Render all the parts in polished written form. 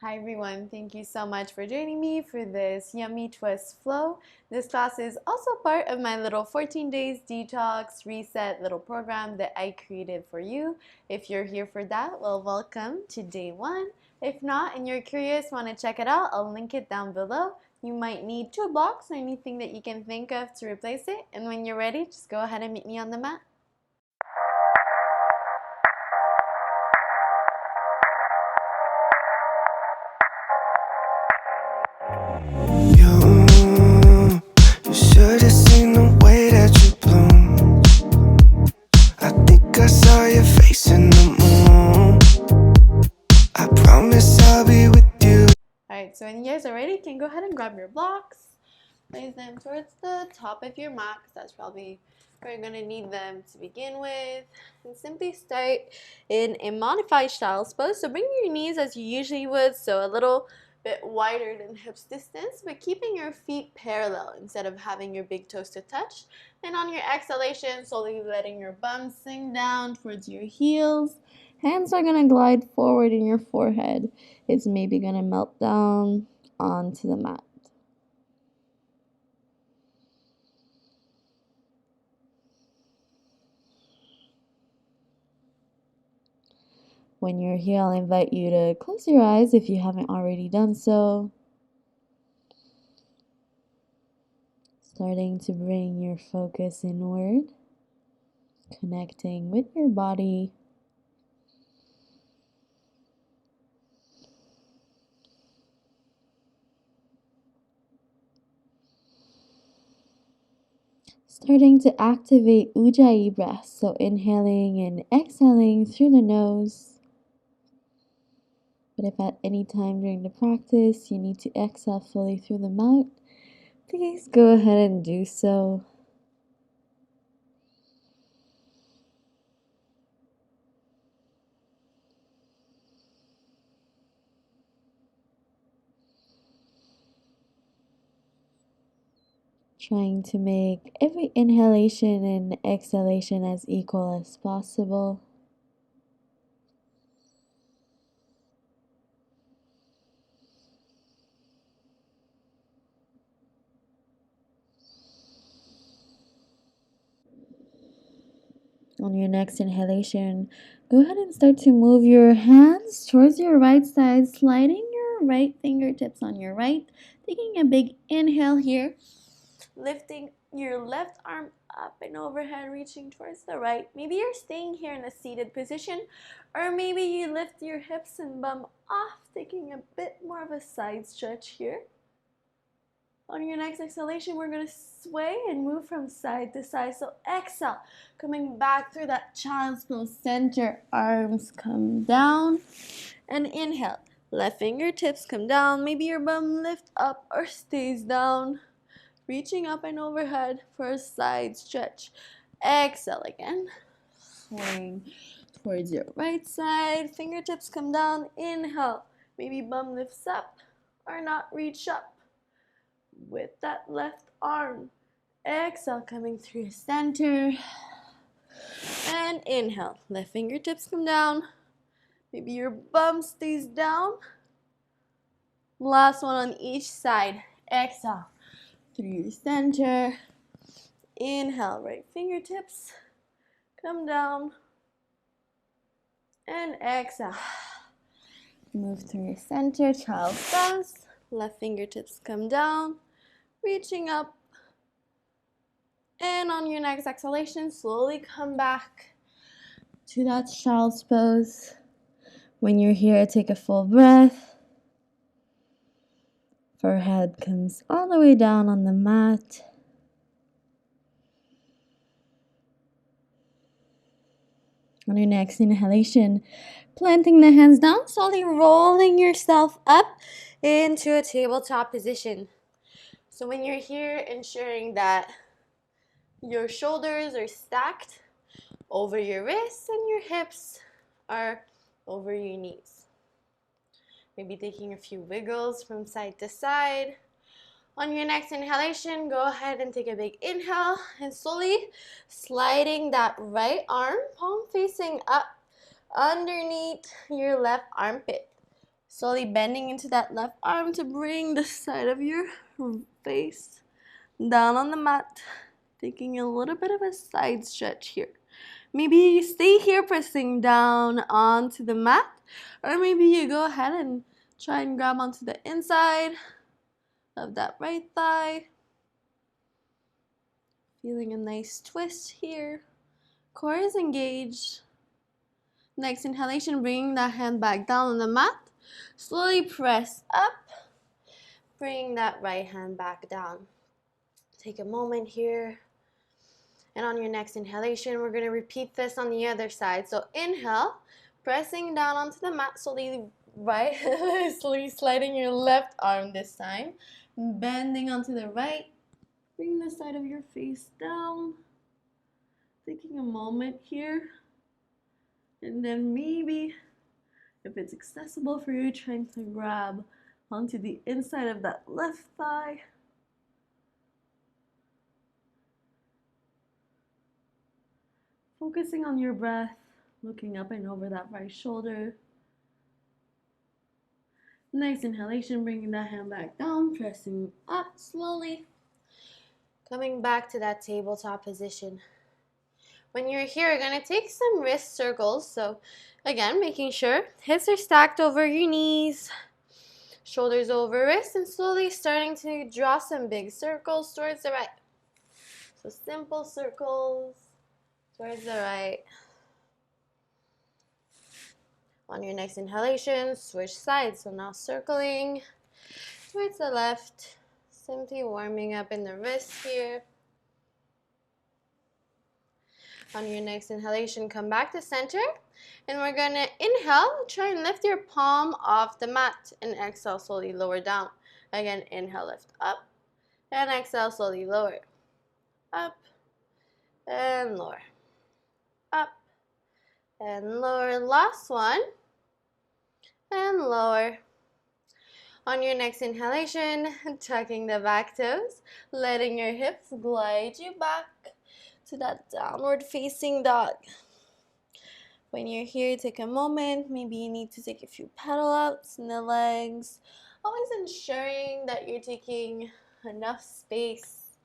Hi everyone, thank you so much for joining me for this yummy twist flow. This class is also part of my little 14 days detox reset little program that I created for you. If you're here for that, well, welcome to day one. If not and you're curious, want to check it out, I'll link it down below. You might need 2 blocks or anything that you can think of to replace it. And when you're ready, just go ahead and meet me on the mat. You should have seen the way that you bloom. I think I saw your face in the moon. I promise I'll be with you. Alright, so when you guys are ready, you can go ahead and grab your blocks. Place them towards the top of your mat, because that's probably where you're going to need them to begin with. And simply start in a modified child's pose. So bring your knees as you usually would, so a little bit wider than hips distance, but keeping your feet parallel instead of having your big toes to touch. And on your exhalation, slowly letting your bum sink down towards your heels. Hands are going to glide forward in your forehead. It's maybe going to melt down onto the mat. When you're here, I'll invite you to close your eyes if you haven't already done so. Starting to bring your focus inward, connecting with your body. Starting to activate Ujjayi breath, so inhaling and exhaling through the nose. But if at any time during the practice you need to exhale fully through the mouth, please go ahead and do so. Trying to make every inhalation and exhalation as equal as possible. On your next inhalation, go ahead and start to move your hands towards your right side, sliding your right fingertips on your right. Taking a big inhale here, lifting your left arm up and overhead, reaching towards the right. Maybe you're staying here in a seated position, or maybe you lift your hips and bum off, taking a bit more of a side stretch here. On your next exhalation, we're going to sway and move from side to side. So exhale, coming back through that child's pose, center, arms come down. And inhale, left fingertips come down. Maybe your bum lift up or stays down. Reaching up and overhead for a side stretch. Exhale again, swaying towards your right side. Fingertips come down. Inhale, maybe bum lifts up or not, reach up with that left arm. Exhale, coming through your center. And inhale, left fingertips come down. Maybe your bum stays down. Last one on each side. Exhale, through your center. Inhale, right fingertips come down. And exhale. Move through your center, child's pose. Left fingertips come down, reaching up. And on your next exhalation, slowly come back to that child's pose. When you're here, take a full breath. Forehead comes all the way down on the mat. On your next inhalation, planting the hands down, slowly rolling yourself up into a tabletop position. So when you're here, ensuring that your shoulders are stacked over your wrists and your hips are over your knees. Maybe taking a few wiggles from side to side. On your next inhalation, go ahead and take a big inhale and slowly sliding that right arm, palm facing up underneath your left armpit. Slowly bending into that left arm to bring the side of your face down on the mat. Taking a little bit of a side stretch here. Maybe you stay here pressing down onto the mat, or maybe you go ahead and try and grab onto the inside of that right thigh. Feeling a nice twist here. Core is engaged. Next inhalation, bringing that hand back down on the mat. Slowly press up. Bring that right hand back down. Take a moment here. And on your next inhalation, we're going to repeat this on the other side. So inhale, pressing down onto the mat, slowly sliding your left arm this time. Bending onto the right. Bring the side of your face down. Taking a moment here. And then maybe, if it's accessible for you, trying to grab onto the inside of that left thigh. Focusing on your breath, looking up and over that right shoulder. Next inhalation, bringing that hand back down, pressing up slowly. Coming back to that tabletop position. When you're here, you're going to take some wrist circles. So again, making sure hips are stacked over your knees, shoulders over wrists, and slowly starting to draw some big circles towards the right. So simple circles towards the right. On your next inhalation, switch sides. So now circling towards the left, simply warming up in the wrists here. On your next inhalation, come back to center, and we're going to inhale, try and lift your palm off the mat, and exhale, slowly lower down. Again, inhale, lift up, and exhale, slowly lower. Up, and lower. Up, and lower. Last one, and lower. On your next inhalation, tucking the back toes, letting your hips glide you back to that downward facing dog. When you're here, take a moment. Maybe you need to take a few pedal outs in the legs. Always ensuring that you're taking enough space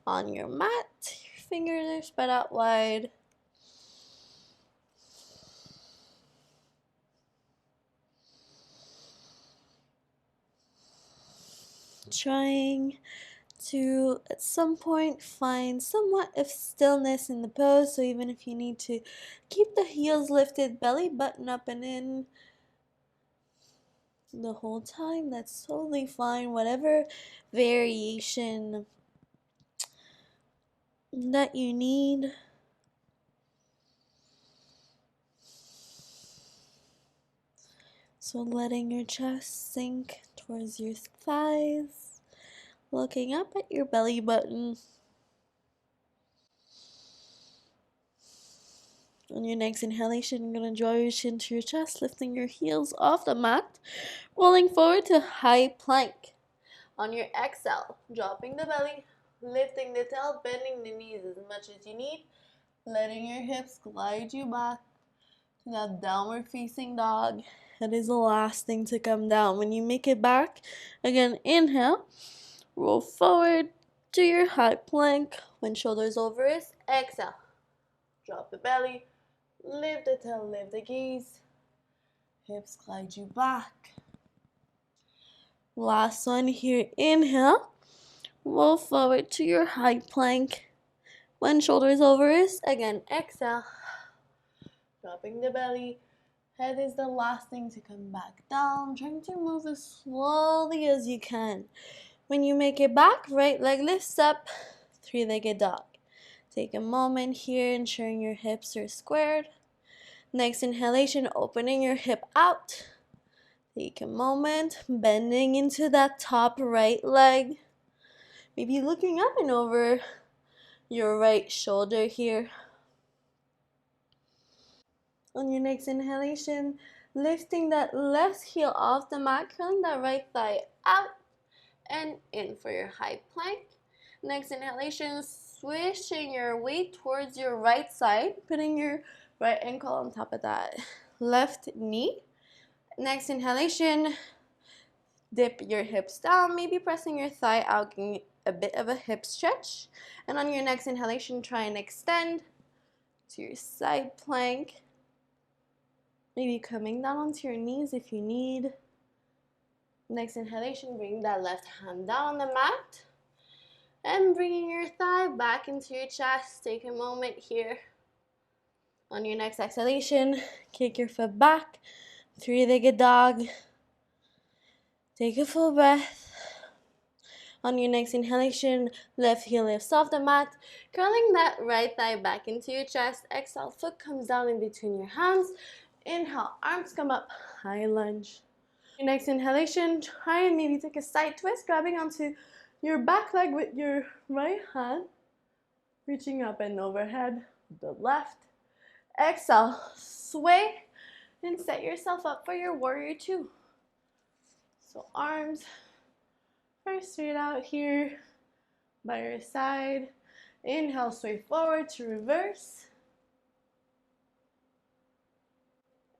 on your mat. Your fingers are spread out wide. Trying to, at some point, find somewhat of stillness in the pose. So even if you need to keep the heels lifted, belly button up and in the whole time, that's totally fine. Whatever variation that you need. So letting your chest sink towards your thighs, looking up at your belly button. On your next inhalation, you're going to draw your chin to your chest, lifting your heels off the mat, rolling forward to high plank. On your exhale, dropping the belly, lifting the tail, bending the knees as much as you need, letting your hips glide you back to that downward facing dog. That is the last thing to come down. When you make it back, again, inhale, roll forward to your high plank. When shoulders over wrist, exhale. Drop the belly, lift the tail, lift the gaze. Hips glide you back. Last one here, inhale, roll forward to your high plank. When shoulders over wrist, again, exhale. Dropping the belly. Head is the last thing to come back down. Trying to move as slowly as you can. When you make it back, right leg lifts up, three-legged dog. Take a moment here, ensuring your hips are squared. Next inhalation, opening your hip out. Take a moment, bending into that top right leg. Maybe looking up and over your right shoulder here. On your next inhalation, lifting that left heel off the mat, curling that right thigh out and in for your high plank. Next inhalation, swishing your weight towards your right side, putting your right ankle on top of that left knee. Next inhalation, dip your hips down, maybe pressing your thigh out, getting a bit of a hip stretch. And on your next inhalation, try and extend to your side plank. Maybe coming down onto your knees if you need. Next inhalation, bring that left hand down on the mat. And bringing your thigh back into your chest. Take a moment here. On your next exhalation, kick your foot back, three-legged dog. Take a full breath. On your next inhalation, left heel lifts off the mat, curling that right thigh back into your chest. Exhale, foot comes down in between your hands. Inhale, arms come up, high lunge. Your next inhalation, try and maybe take a side twist, grabbing onto your back leg with your right hand, reaching up and overhead, the left. Exhale, sway, and set yourself up for your warrior two. So arms are straight out here by your side. Inhale, sway forward to reverse.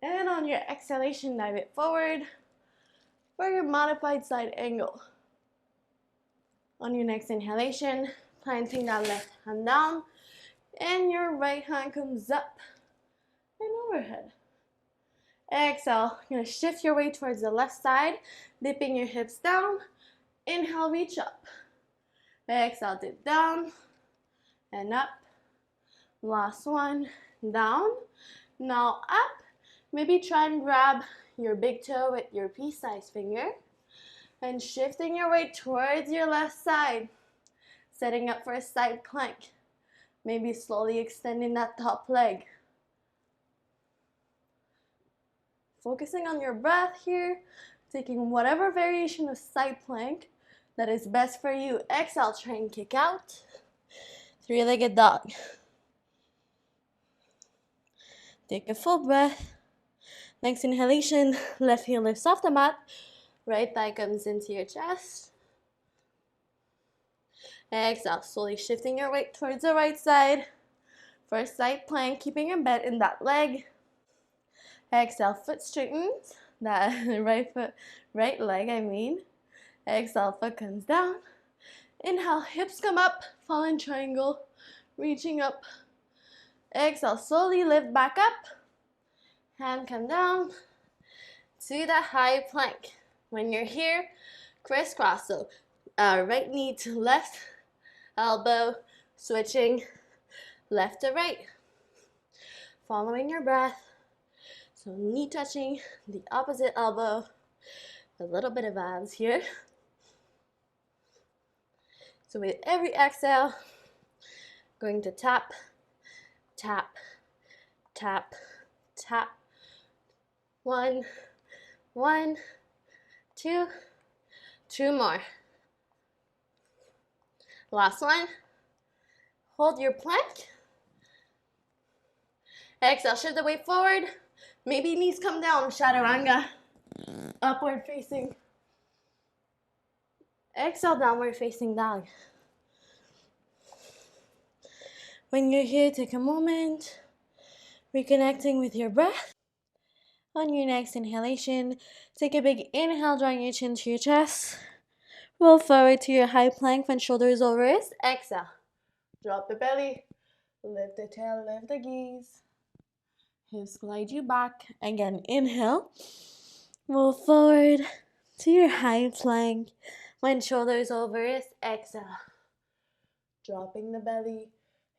And on your exhalation, dive it forward for your modified side angle. On your next inhalation, planting that left hand down, and your right hand comes up and overhead. Exhale, you're going to shift your weight towards the left side, dipping your hips down. Inhale, reach up. Exhale, dip down and up. Last one, down. Now up. Maybe try and grab your big toe with your pea-sized finger and shifting your weight towards your left side, setting up for a side plank. Maybe slowly extending that top leg. Focusing on your breath here, taking whatever variation of side plank that is best for you. Exhale, try and kick out. Three-legged dog. Take a full breath. Next inhalation, left heel lifts off the mat. Right thigh comes into your chest. Exhale, slowly shifting your weight towards the right side. For a side plank, keeping your bend in that leg. Exhale, foot straightens. That right leg, I mean. Exhale, foot comes down. Inhale, hips come up, fallen triangle, reaching up. Exhale, slowly lift back up. Hand come down to the high plank. When you're here, crisscross. So right knee to left, elbow, switching left to right. Following your breath. So knee touching the opposite elbow. A little bit of abs here. So with every exhale, going to tap, tap, tap, tap. One, two more. Last one. Hold your plank. Exhale, shift the weight forward. Maybe knees come down, chaturanga. Upward facing. Exhale, downward facing dog. When you're here, take a moment, reconnecting with your breath. On your next inhalation, take a big inhale, drawing your chin to your chest. Roll forward to your high plank, front shoulders over wrist. Exhale. Drop the belly, lift the tail, lift the gaze. Hips glide you back. Again, inhale. Roll forward to your high plank, front shoulders over wrist. Exhale. Dropping the belly,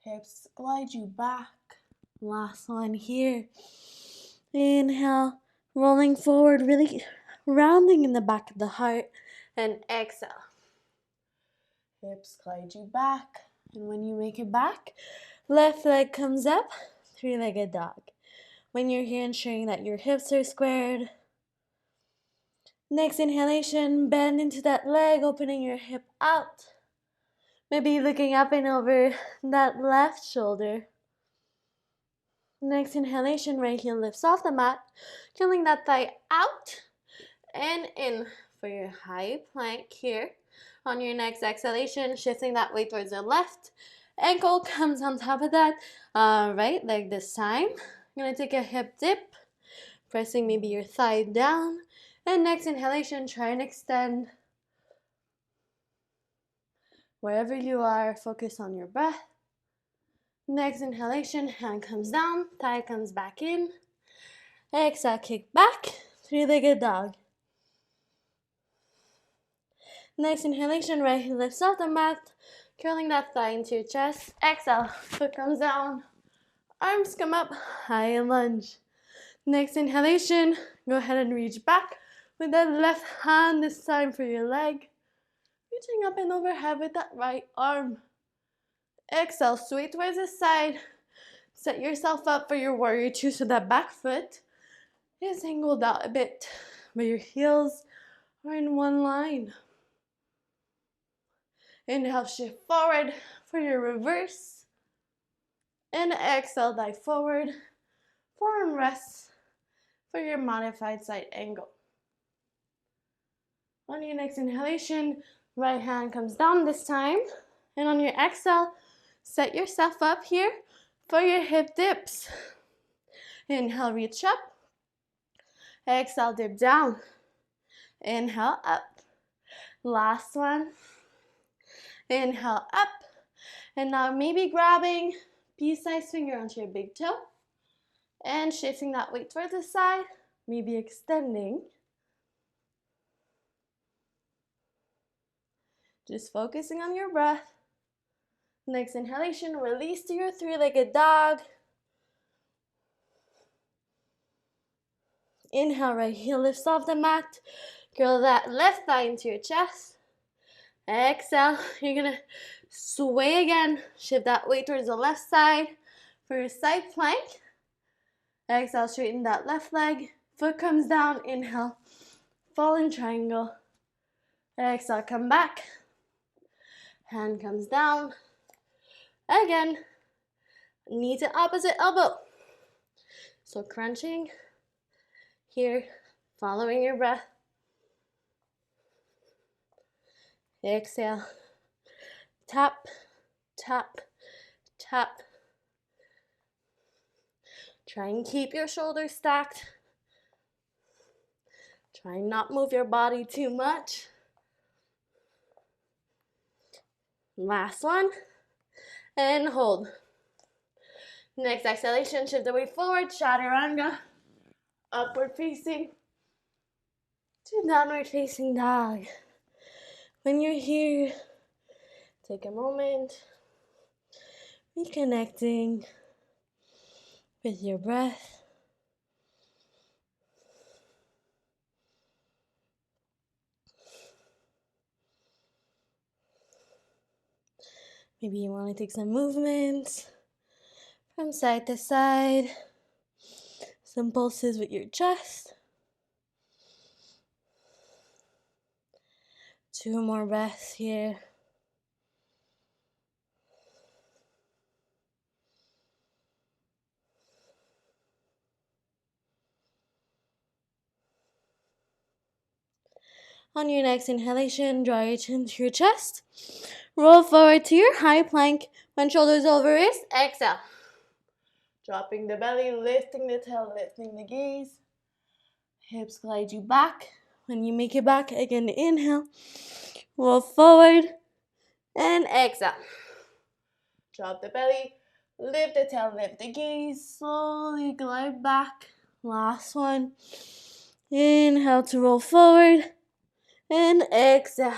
hips glide you back. Last one here. Inhale, rolling forward, really rounding in the back of the heart. And exhale. Hips glide you back. And when you make it back, left leg comes up, three-legged dog. When you're here, ensuring that your hips are squared. Next inhalation, bend into that leg, opening your hip out. Maybe looking up and over that left shoulder. Next inhalation, right heel lifts off the mat, curling that thigh out and in for your high plank here. On your next exhalation, shifting that weight towards the left. Ankle comes on top of that right leg this time. I'm going to take a hip dip, Pressing maybe your thigh down. And next inhalation, try and extend. Wherever you are, focus on your breath. Next inhalation, hand comes down, thigh comes back in. Exhale, kick back, three-legged dog. Next inhalation, right heel lifts off the mat, curling that thigh into your chest. Exhale, foot comes down, arms come up, high lunge. Next inhalation, go ahead and reach back with that left hand, this time for your leg. Reaching up and overhead with that right arm. Exhale, sway towards the side. Set yourself up for your warrior two, so that back foot is angled out a bit, but your heels are in one line. Inhale, shift forward for your reverse. And exhale, dive forward. Forearm rests for your modified side angle. On your next inhalation, right hand comes down this time. And on your exhale, set yourself up here for your hip dips. Inhale, reach up. Exhale, dip down. Inhale, up. Last one. Inhale, up. And now maybe grabbing pea-sized finger onto your big toe and shifting that weight towards the side, maybe extending. Just focusing on your breath. Next inhalation, release to your three-legged dog. Inhale, right heel lifts off the mat. Curl that left thigh into your chest. Exhale, you're gonna sway again. Shift that weight towards the left side for your side plank. Exhale, straighten that left leg. Foot comes down, inhale, fallen triangle. Exhale, come back. Hand comes down. Again, knee to opposite elbow. So crunching here, following your breath. Exhale, tap, tap, tap. Try and keep your shoulders stacked. Try and not move your body too much. Last one. And hold. Next exhalation, shift the weight forward, chaturanga. Upward facing to downward facing dog. When you're here, take a moment, reconnecting with your breath. Maybe you want to take some movements from side to side, some pulses with your chest. 2 more breaths here. On your next inhalation, draw your chin to your chest. Roll forward to your high plank. When shoulders over wrist, exhale. Dropping the belly, lifting the tail, lifting the gaze. Hips glide you back. When you make it back, again, inhale. Roll forward and exhale. Drop the belly, lift the tail, lift the gaze. Slowly glide back. Last one. Inhale to roll forward and exhale.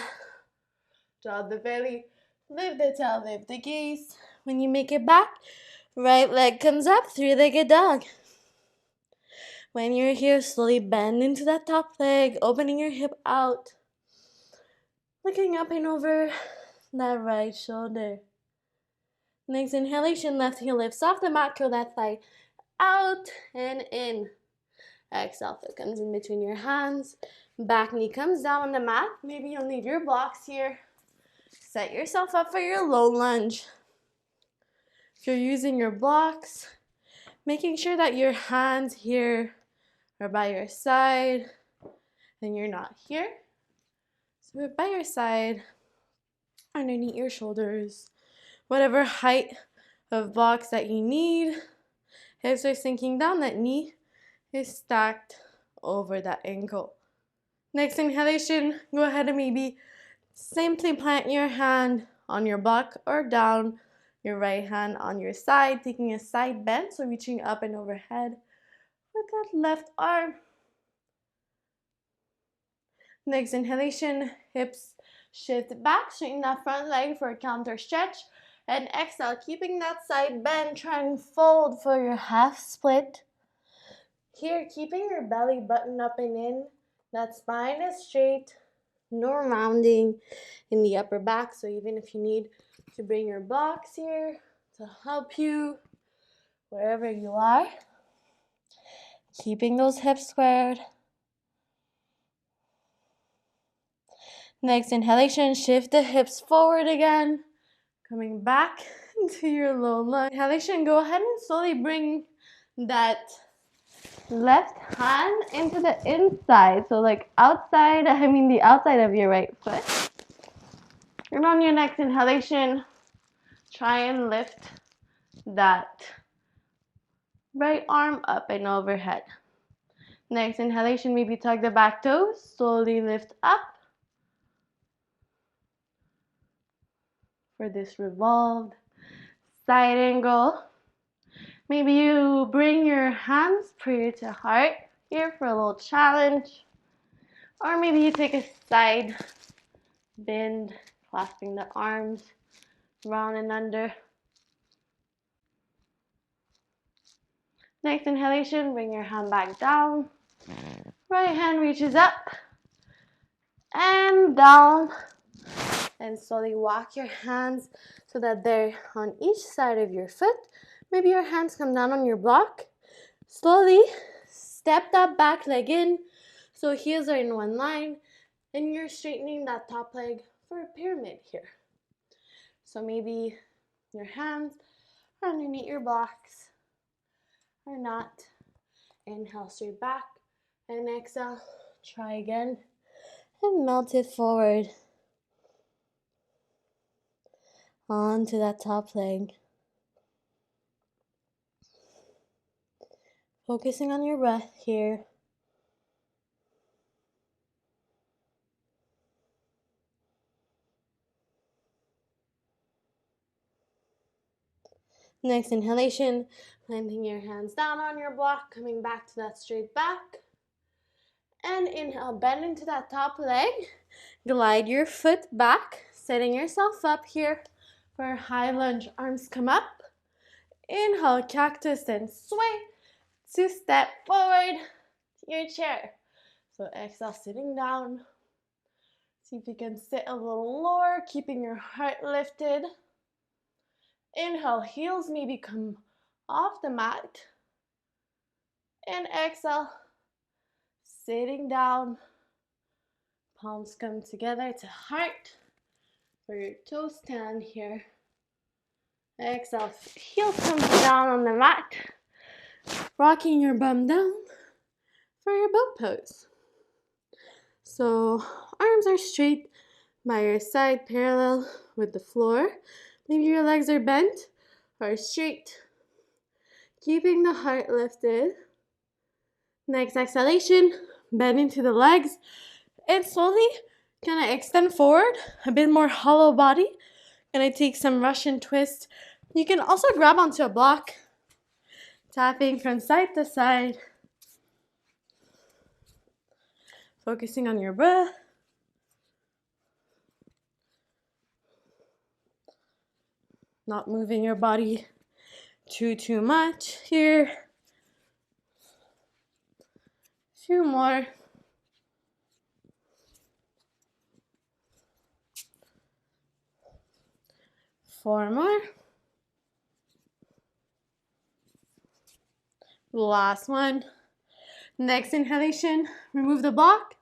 Drop the belly, lift the tail, lift the gaze. When you make it back, right leg comes up, three-legged dog. When you're here, slowly bend into that top leg, opening your hip out. Looking up and over that right shoulder. Next inhalation, left heel lifts off the mat, curl that thigh out and in. Exhale, foot comes in between your hands. Back knee comes down on the mat. Maybe you'll need your blocks here. Set yourself up for your low lunge. If you're using your blocks, making sure that your hands here are by your side and you're not here. So we're by your side, underneath your shoulders, whatever height of box that you need. Hips are sinking down, that knee is stacked over that ankle. Next inhalation, go ahead and maybe simply plant your hand on your block or down, your right hand on your side, taking a side bend, so reaching up and overhead with that left arm. Next inhalation, hips shift back, straighten that front leg for a counter stretch. And exhale, keeping that side bend, try and fold for your half split. Here, keeping your belly button up and in, that spine is straight, no rounding in the upper back. So even if you need to bring your blocks here to help you wherever you are, keeping those hips squared. Next inhalation, shift the hips forward again, coming back into your low lunge. Inhalation, go ahead and slowly bring that left hand into the inside, so like outside, the outside of your right foot. And on your next inhalation, try and lift that right arm up and overhead. Next inhalation, maybe tug the back toes, slowly lift up for this revolved side angle. Maybe you bring your hands prayer to heart here for a little challenge. Or maybe you take a side bend, clasping the arms round and under. Next inhalation, bring your hand back down. Right hand reaches up and down. And slowly walk your hands so that they're on each side of your foot. Maybe your hands come down on your block. Slowly step that back leg in so heels are in one line, and you're straightening that top leg for a pyramid here. So maybe your hands are underneath your blocks or not. Inhale straight back and exhale. Try again and melt it forward onto that top leg. Focusing on your breath here. Next inhalation, planting your hands down on your block, coming back to that straight back. And inhale, bend into that top leg. Glide your foot back, setting yourself up here for a high lunge. Arms come up. Inhale, cactus, and sway to step forward to your chair. So exhale, sitting down. See if you can sit a little lower, keeping your heart lifted. Inhale, heels maybe come off the mat. And exhale, sitting down. Palms come together to heart for your toes stand here. Exhale, heels come down on the mat. Rocking your bum down for your boat pose. So arms are straight by your side, parallel with the floor. Maybe your legs are bent or straight. Keeping the heart lifted. Next exhalation, bend into the legs and slowly kind of extend forward, a bit more hollow body. Gonna take some Russian twist. You can also grab onto a block, tapping from side to side. Focusing on your breath. Not moving your body too much here. 2 more. 4 more. Last one. Next inhalation, remove the block.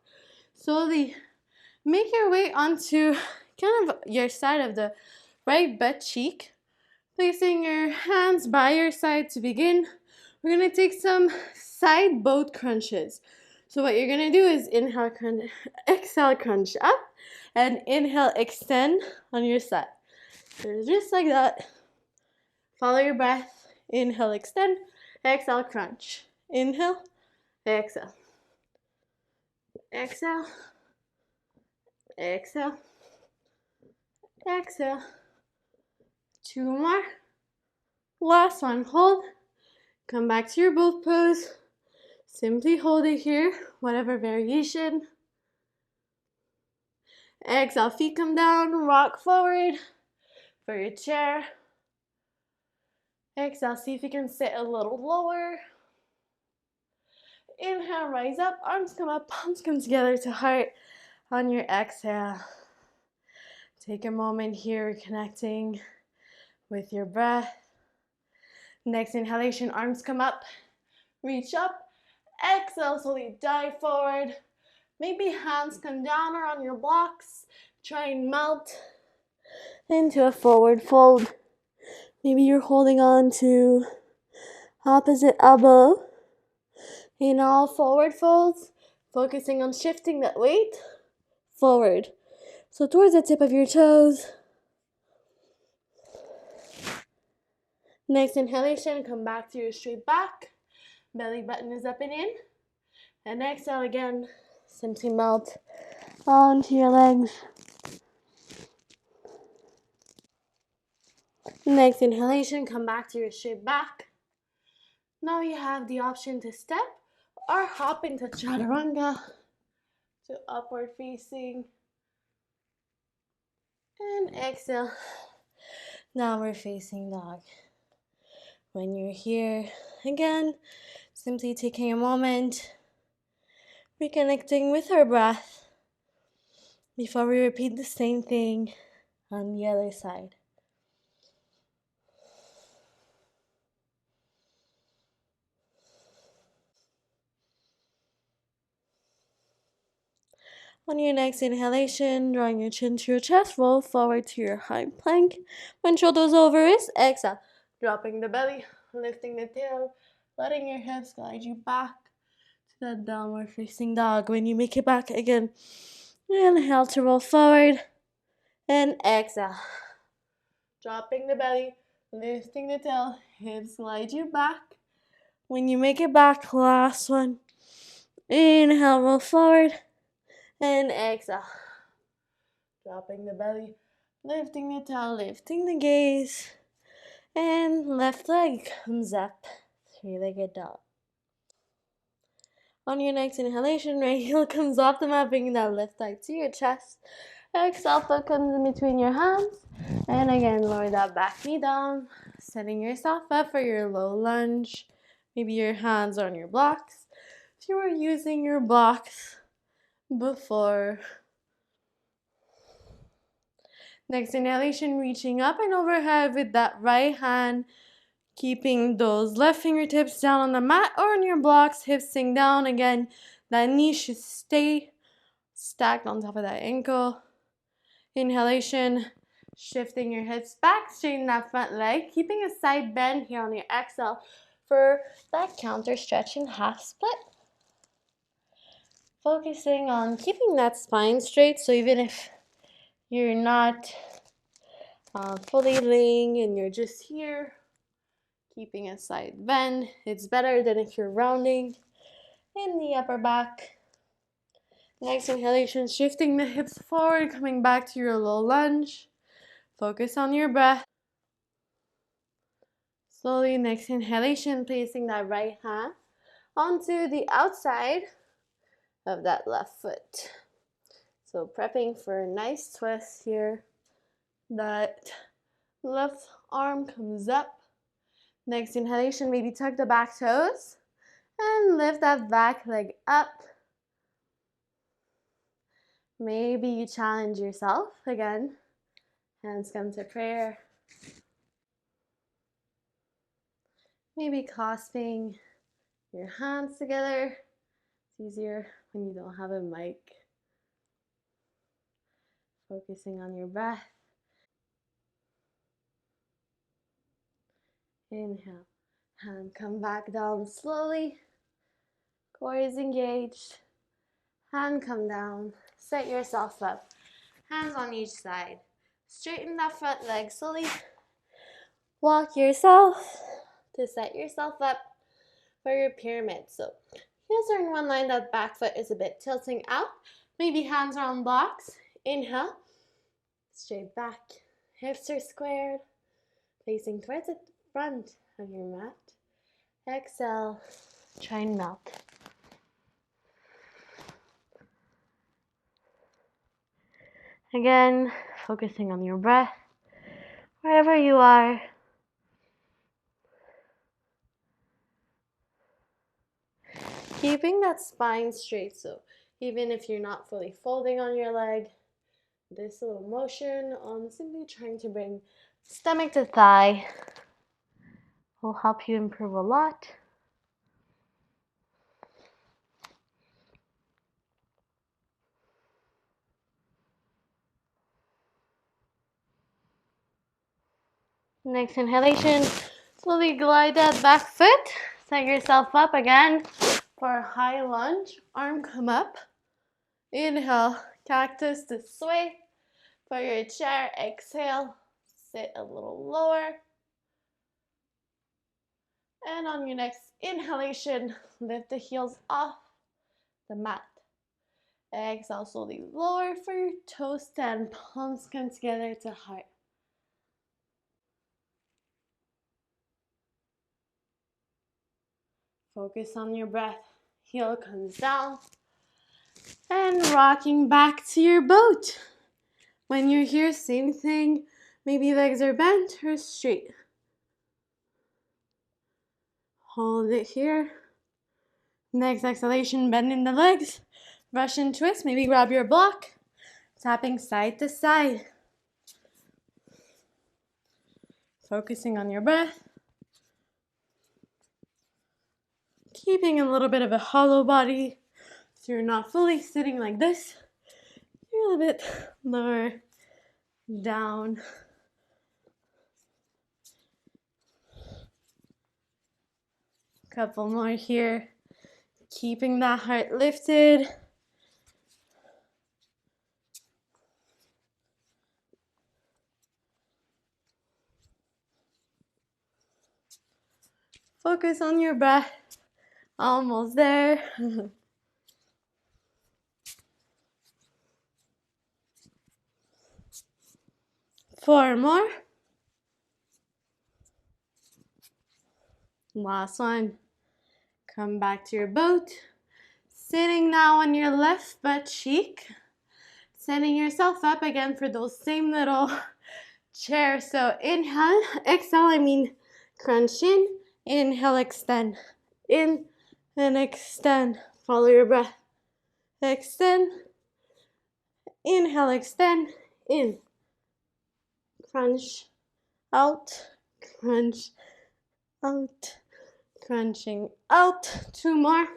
Slowly make your way onto kind of your side of the right butt cheek. Placing your hands by your side to begin. We're going to take some side boat crunches. So what you're going to do is inhale, crunch, exhale, crunch up, and inhale, extend on your side. So just like that. Follow your breath. Inhale, extend. Exhale, crunch. Inhale, Exhale. Exhale. Exhale. Exhale. 2 more. Last one. Hold. Come back to your both pose. Simply hold it here, whatever variation. Exhale, feet come down, rock forward for your chair. Exhale, see if you can sit a little lower. Inhale, rise up, arms come up, palms come together to heart. On your exhale, take a moment here, connecting with your breath. Next inhalation, arms come up, reach up. Exhale, slowly dive forward. Maybe hands come down or on your blocks. Try and melt into a forward fold. Maybe you're holding on to opposite elbow. In all forward folds, focusing on shifting that weight forward. So towards the tip of your toes. Next inhalation, come back to your straight back. Belly button is up and in. And exhale again, simply melt onto your legs. Next inhalation, come back to your straight back. Now you have the option to step or hop into chaturanga, to upward facing. And exhale, downward facing dog. When you're here, again, simply taking a moment, reconnecting with our breath before we repeat the same thing on the other side. On your next inhalation, drawing your chin to your chest, roll forward to your high plank. When shoulders over wrist, exhale. Dropping the belly, lifting the tail, letting your hips guide you back to that downward facing dog. When you make it back again, inhale to roll forward and exhale. Dropping the belly, lifting the tail, hips glide you back. When you make it back, last one. Inhale, roll forward. And exhale. Dropping the belly, lifting the tail, lifting the gaze. And left leg comes up, three-legged dog. On your next inhalation, right heel comes off the mat, bringing that left leg to your chest. Exhale, foot comes in between your hands. And again, lower that back knee down, setting yourself up for your low lunge. Maybe your hands are on your blocks. If you were using your blocks before. Next inhalation, reaching up and overhead with that right hand, keeping those left fingertips down on the mat or on your blocks, hips sink down. Again, that knee should stay stacked on top of that ankle. Inhalation, shifting your hips back, straighten that front leg, keeping a side bend here on your exhale for that counter stretch and half split. Focusing on keeping that spine straight, so even if you're not fully laying and you're just here, keeping a side bend, it's better than if you're rounding in the upper back. Next inhalation, shifting the hips forward, coming back to your low lunge. Focus on your breath. Slowly, next inhalation, placing that right hand onto the outside of that left foot. So prepping for a nice twist here. That left arm comes up. Next inhalation, maybe tuck the back toes and lift that back leg up. Maybe you challenge yourself again. Hands come to prayer. Maybe clasping your hands together. It's easier when you don't have a mic. Focusing on your breath. Inhale. Hand come back down slowly. Core is engaged. Hand come down. Set yourself up. Hands on each side. Straighten that front leg slowly. Walk yourself to set yourself up for your pyramid. So Heels are in one line, that back foot is a bit tilting out. Maybe hands are on blocks. Inhale, straight back. Hips are squared, facing towards the front of your mat. Exhale, try and melt. Again, focusing on your breath, wherever you are. Keeping that spine straight, so even if you're not fully folding on your leg, this little motion on simply trying to bring stomach to thigh will help you improve a lot. Next inhalation, slowly glide that back foot. Set yourself up again for a high lunge. Arm come up. Inhale, cactus to sway. For your chair, exhale, sit a little lower. And on your next inhalation, lift the heels off the mat. Exhale, slowly lower for your toes stand. Palms come together to heart. Focus on your breath. Heel comes down. And rocking back to your boat. When you're here, same thing. Maybe legs are bent or straight. Hold it here. Next exhalation, bend in the legs. Russian twist, maybe grab your block. Tapping side to side. Focusing on your breath. Keeping a little bit of a hollow body. So you're not fully sitting like this. You're a little bit lower down. Couple more here. Keeping that heart lifted. Focus on your breath. Almost there. 4 more. Last one. Come back to your boat. Sitting now on your left butt cheek. Setting yourself up again for those same little chairs. So inhale, exhale, crunch in. Inhale, extend. In and extend. Follow your breath. Extend. Inhale, extend. In. Crunch. Out. Crunch. Out. Crunching out. 2 more.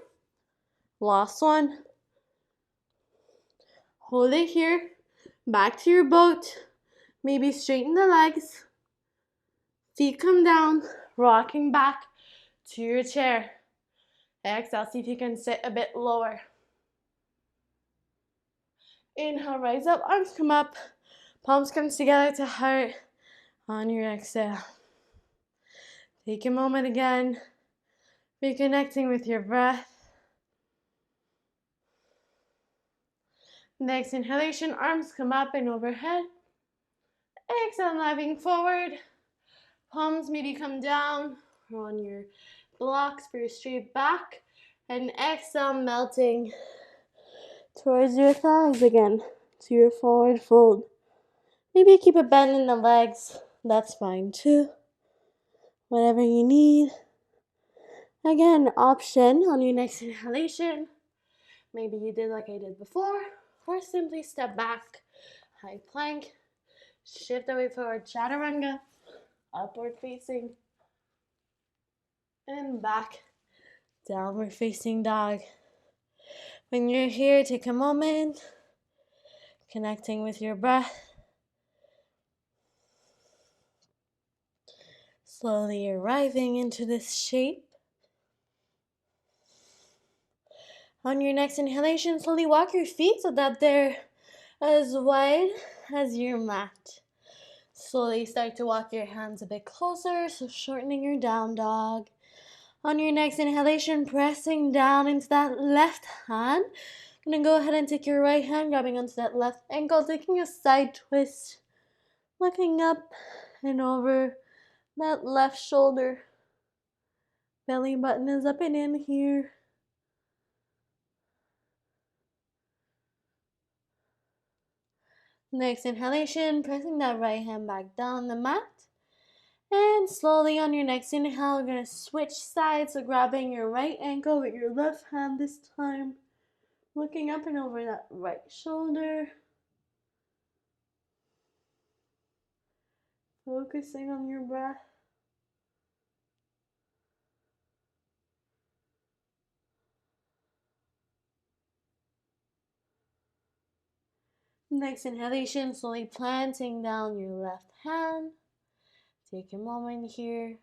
Last one. Hold it here. Back to your boat. Maybe straighten the legs. Feet come down. Rocking back to your chair. Exhale, see if you can sit a bit lower. Inhale, rise up, arms come up. Palms come together to heart. On your exhale. Take a moment again. Reconnecting with your breath. Next inhalation, arms come up and overhead. Exhale, moving forward. Palms maybe come down on your blocks for your straight back. And exhale, melting towards your thighs again, to your forward fold. Maybe keep a bend in the legs. That's fine too. Whatever you need. Again, option on your next inhalation. Maybe you did like I did before, or simply step back, high plank, shift away forward, chaturanga, upward facing, and back, downward facing dog. When you're here, take a moment, connecting with your breath. Slowly arriving into this shape. On your next inhalation, slowly walk your feet so that they're as wide as your mat. Slowly start to walk your hands a bit closer, so shortening your down dog. On your next inhalation, pressing down into that left hand. I'm gonna go ahead and take your right hand, grabbing onto that left ankle, taking a side twist, looking up and over that left shoulder. Belly button is up and in here. Next inhalation, pressing that right hand back down the mat. And slowly on your next inhale, we're going to switch sides. So grabbing your right ankle with your left hand this time. Looking up and over that right shoulder. Focusing on your breath. Next inhalation, slowly planting down your left hand. Take a moment here.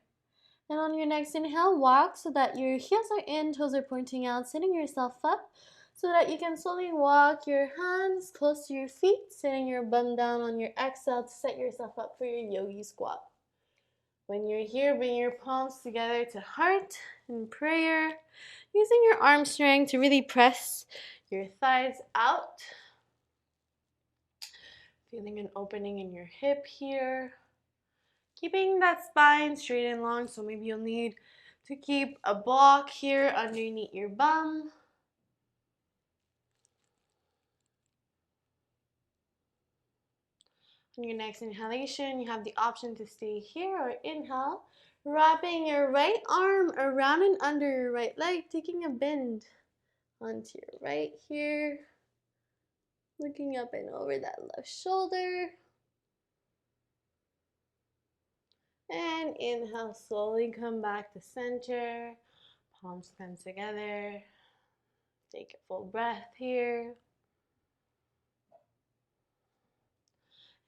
And on your next inhale, walk so that your heels are in, toes are pointing out, sitting yourself up so that you can slowly walk your hands close to your feet, sitting your bum down on your exhale to set yourself up for your yogi squat. When you're here, bring your palms together to heart in prayer, using your arm strength to really press your thighs out. Feeling an opening in your hip here. Keeping that spine straight and long, so maybe you'll need to keep a block here underneath your bum. On your next inhalation, you have the option to stay here or inhale, wrapping your right arm around and under your right leg, taking a bend onto your right here, looking up and over that left shoulder. And inhale, slowly come back to center, palms come together. Take a full breath here.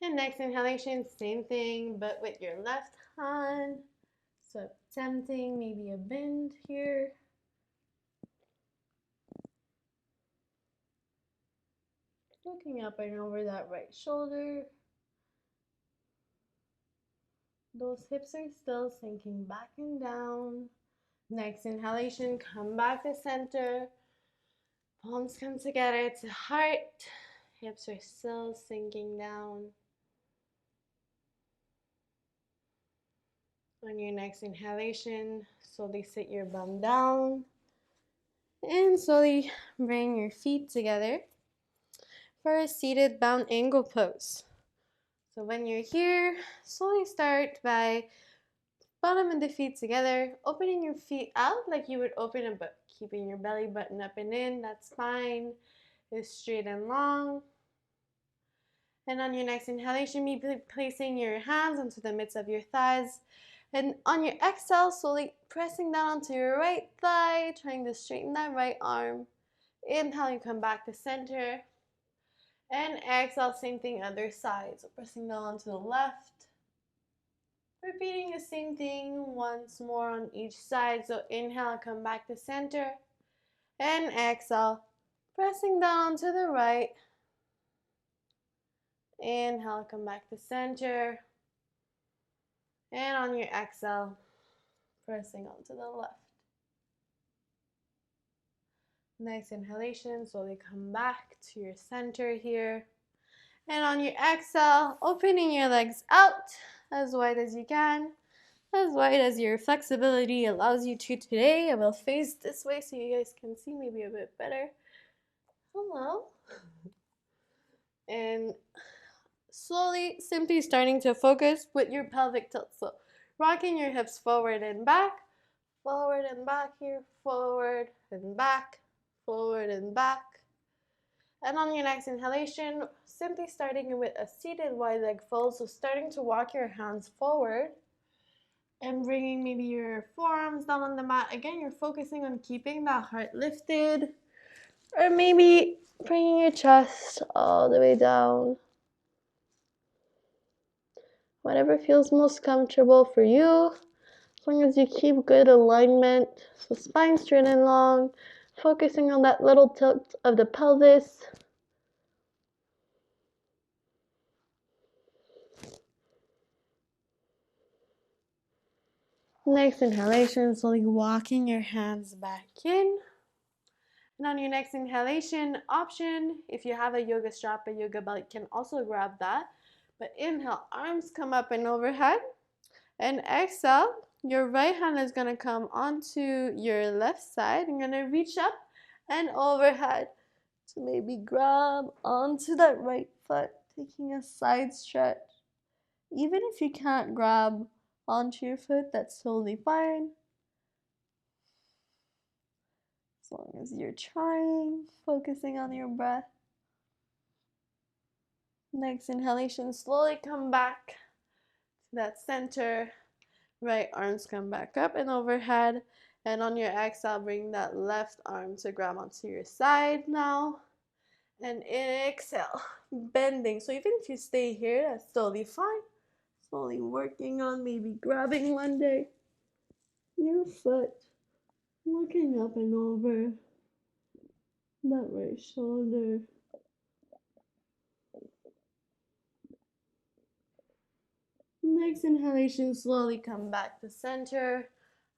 And next inhalation, same thing, but with your left hand. So attempting maybe a bend here. Looking up and over that right shoulder. Those hips are still sinking back and down. Next inhalation, come back to center. Palms come together to heart. Hips are still sinking down. On your next inhalation, slowly sit your bum down. And slowly bring your feet together for a seated bound angle pose. So when you're here, slowly start by bottom of the feet together, opening your feet out like you would open a book, keeping your belly button up and in, that spine is straight and long. And on your next inhalation, be placing your hands onto the midst of your thighs. And on your exhale, slowly pressing down onto your right thigh, trying to straighten that right arm. Inhale, you come back to center. And exhale, same thing, other side. So pressing down onto the left. Repeating the same thing once more on each side. So inhale, come back to center. And exhale, pressing down to the right. Inhale, come back to center. And on your exhale, pressing onto the left. Next inhalation, slowly come back to your center here. And on your exhale, opening your legs out as wide as you can, as wide as your flexibility allows you to today. I will face this way so you guys can see maybe a bit better. Hello. And slowly, simply starting to focus with your pelvic tilt. So rocking your hips forward and back here, forward and back, forward and back. And on your next inhalation, simply starting with a seated wide leg fold. So starting to walk your hands forward and bringing maybe your forearms down on the mat. Again, you're focusing on keeping that heart lifted, or maybe bringing your chest all the way down. Whatever feels most comfortable for you, as long as you keep good alignment. So spine straight and long, focusing on that little tilt of the pelvis. Next inhalation, slowly walking your hands back in. And on your next inhalation option, if you have a yoga strap, a yoga belt, you can also grab that. But inhale, arms come up and overhead. And exhale, your right hand is going to come onto your left side. You're going to reach up and overhead to maybe grab onto that right foot, taking a side stretch. Even if you can't grab onto your foot, that's totally fine. As long as you're trying, focusing on your breath. Next inhalation, slowly come back to that center. Right arms come back up and overhead. And on your exhale, bring that left arm to grab onto your side now. And exhale, bending. So even if you stay here, that's totally fine. Slowly working on maybe grabbing one day your foot, looking up and over that right shoulder. Next inhalation, slowly come back to center.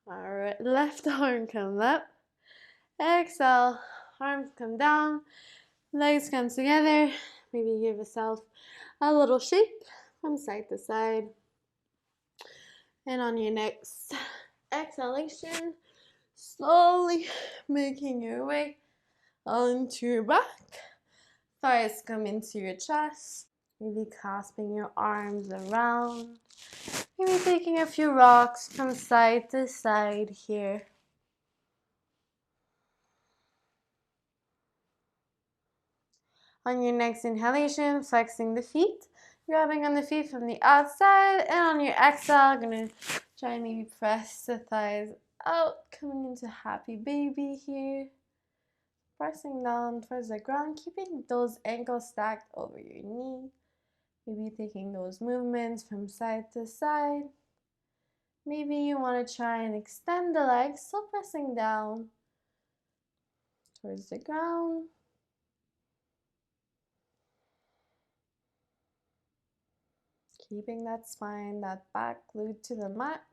Alright, left arm come up. Exhale, arms come down, legs come together. Maybe give yourself a little shake from side to side. And on your next exhalation, slowly making your way onto your back. Thighs come into your chest. Maybe clasping your arms around. Maybe taking a few rocks from side to side here. On your next inhalation, flexing the feet, grabbing on the feet from the outside, and on your exhale, I'm gonna try and maybe press the thighs out, coming into happy baby here. Pressing down towards the ground, keeping those ankles stacked over your knee. Maybe taking those movements from side to side. Maybe you want to try and extend the legs, still pressing down towards the ground. Keeping that spine, that back glued to the mat.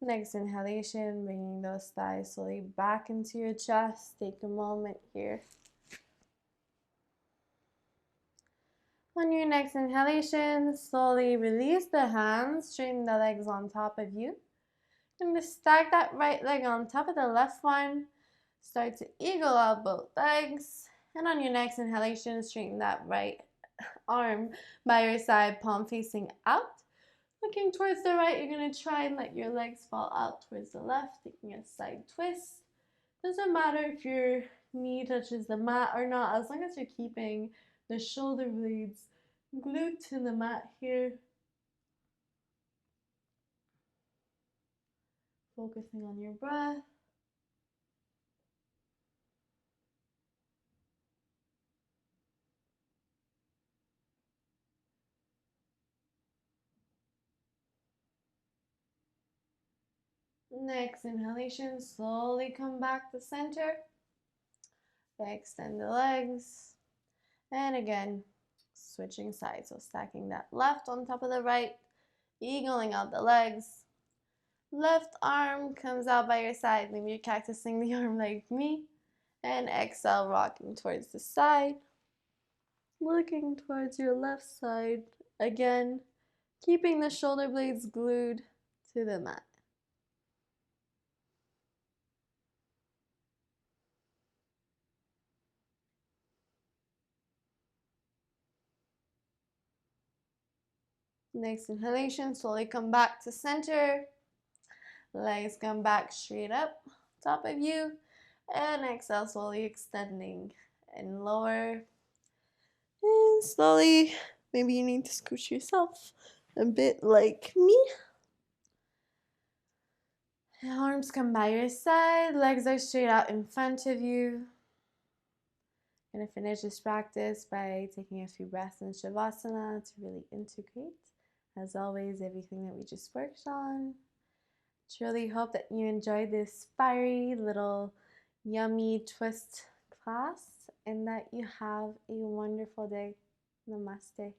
Next inhalation, bringing those thighs slowly back into your chest. Take a moment here. On your next inhalation, slowly release the hands, straighten the legs on top of you. And just stack that right leg on top of the left one. Start to eagle out both legs. And on your next inhalation, straighten that right arm by your side, palm facing out. Looking towards the right, you're going to try and let your legs fall out towards the left, taking a side twist. Doesn't matter if your knee touches the mat or not, as long as you're keeping the shoulder blades glued to the mat here. Focusing on your breath. Next inhalation, slowly come back to center. Extend the legs. And again, switching sides. So stacking that left on top of the right, eagling out the legs. Left arm comes out by your side. Maybe you're cactusing the arm like me. And exhale, rocking towards the side. Looking towards your left side. Again, keeping the shoulder blades glued to the mat. Next inhalation, slowly come back to center. Legs come back straight up, top of you. And exhale, slowly extending and lower. And slowly, maybe you need to scooch yourself a bit like me. Arms come by your side, legs are straight out in front of you. I'm going to finish this practice by taking a few breaths in Shavasana to really integrate, as always, everything that we just worked on. Truly hope that you enjoyed this fiery little yummy twist class and that you have a wonderful day. Namaste.